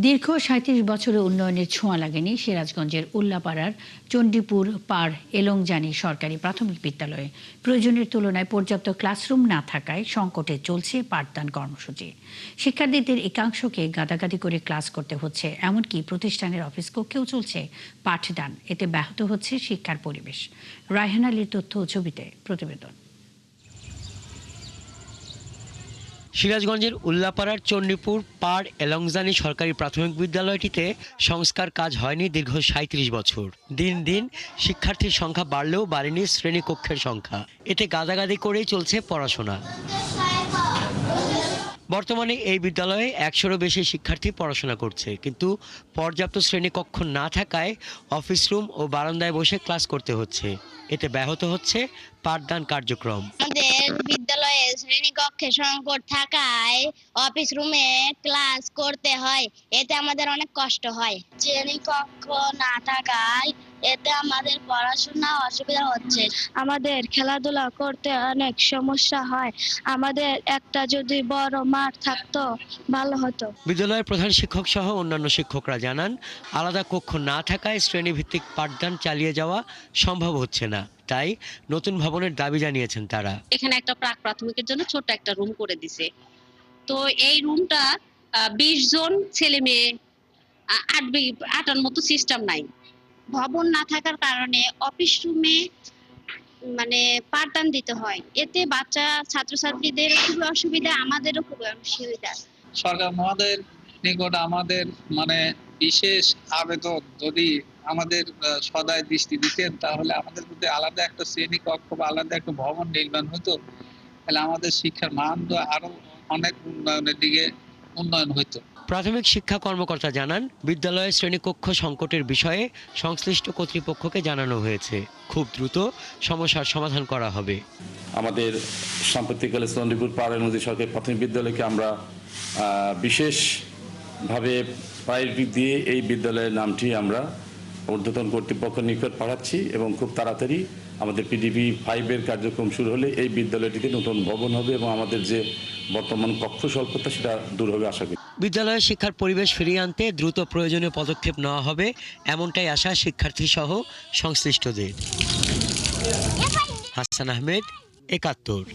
দীর্ঘ ৩৭ বছরে উন্নয়নের ছোঁয়া লাগেনি সিরাজগঞ্জের উল্লাপাড়ার চণ্ডীপুর পাড় এলংজানি সরকারি প্রাথমিক বিদ্যালয়ে। প্রয়োজনের তুলনায় পর্যাপ্ত ক্লাসরুম না থাকায় সংকটে চলছে পাঠদান কর্মসূচি। শিক্ষার্থীদের একাংশকে গাদাগাদি করে ক্লাস করতে হচ্ছে, এমনকি প্রতিষ্ঠানের অফিস কক্ষেও চলছে পাঠদান। এতে ব্যাহত হচ্ছে শিক্ষার পরিবেশ। রায়হান আলীর তথ্য ও ছবিতে প্রতিবেদন। সিরাজগঞ্জের উল্লাপাড়ার চণ্ডীপুর পাড় এলংজানি সরকারি প্রাথমিক বিদ্যালয়টিতে সংস্কার কাজ হয়নি দীর্ঘ ৩৭ বছর। দিন দিন শিক্ষার্থীর সংখ্যা বাড়লেও বাড়েনি শ্রেণীকক্ষের সংখ্যা। এতে গাদাগাদি করেই চলছে পড়াশোনা। বর্তমানে এই বিদ্যালয়ে ১০০-রও বেশি শিক্ষার্থী পড়াশোনা করছে, কিন্তু পর্যাপ্ত শ্রেণীকক্ষ না থাকায় অফিস রুম ও বারান্দায় বসে ক্লাস করতে হচ্ছে। এতে ব্যাহত হচ্ছে পাঠদান কার্যক্রম। আমাদের বিদ্যালয়ে শ্রেণীকক্ষে সংকট থাকায় অফিস রুমে ক্লাস করতে হয়, এতে আমাদের অনেক কষ্ট হয়। শ্রেণীকক্ষ না থাকায় এতে আমাদের পড়াশোনা অসুবিধা হচ্ছে। আমাদের খেলাধুলা করতে অনেক সমস্যা হয়। আমাদের একটা যদি বড় মাঠ থাকতো ভালো হতো। বিদ্যালয়ের প্রধান শিক্ষক সহ অন্যান্য শিক্ষকরা জানান, আলাদা কক্ষ না থাকায় শ্রেণীভিত্তিক পাঠদান চালিয়ে যাওয়া সম্ভব হচ্ছে না। তাই নতুন ভবনের দাবি জানিয়েছেন তারা। এখানে একটা প্রাক প্রাথমিকের জন্য ছোট্ট একটা রুম করে দিছে। তো এই রুমটা ২০ জন ছেলে মেয়ে আটার মতো সিস্টেম নাই। ভবন না থাকার কারণে অফিস রুমে পাঠদান দিতে হয়, এতে বাচ্চা ছাত্রছাত্রীদের খুব অসুবিধা, আমাদেরও খুব অসুবিধা। সরকার মহোদয়ের নিকট আমাদের বিশেষ আবেদন, যদি আমাদের সদয় দৃষ্টি দিতেন তাহলে আমাদের মধ্যে আলাদা একটা শ্রেণীকক্ষ বা আলাদা একটা ভবন নির্মাণ হতো, তাহলে আমাদের শিক্ষার মান আরো অনেক উন্নয়নের দিকে উন্নয়ন হতো। প্রাথমিক শিক্ষা কর্মকর্তা জানান, বিদ্যালয়ের শ্রেণীকক্ষ সংকটের বিষয়ে সংশ্লিষ্ট কর্তৃপক্ষকে জানানো হয়েছে। খুব দ্রুত সমস্যার সমাধান করা হবে। আমাদের সাম্প্রতিককালে চণ্ডীপুর পাড় এলংজানি সরকারি প্রাথমিক বিদ্যালয়কে আমরা বিশেষভাবে প্রায়োরিটি দিয়ে এই বিদ্যালয়ের নামটি আমরা ঊর্ধ্বতন কর্তৃপক্ষের নিকট পাঠাচ্ছি এবং খুব তাড়াতাড়ি আমাদের পিডিপি 5-এর কার্যক্রম শুরু হলে এই বিদ্যালয়টিতে নতুন ভবন হবে এবং আমাদের যে বর্তমান কক্ষ স্বল্পতা সেটা দূর হবে আশা করি। বিদ্যালয়ের শিক্ষার পরিবেশ ফিরিয়ে আনতে দ্রুত প্রয়োজনীয় পদক্ষেপ নেওয়া হবে, এমনটাই আশা শিক্ষার্থী সহ সংশ্লিষ্টদের। হাসান আহমেদ, ৭১।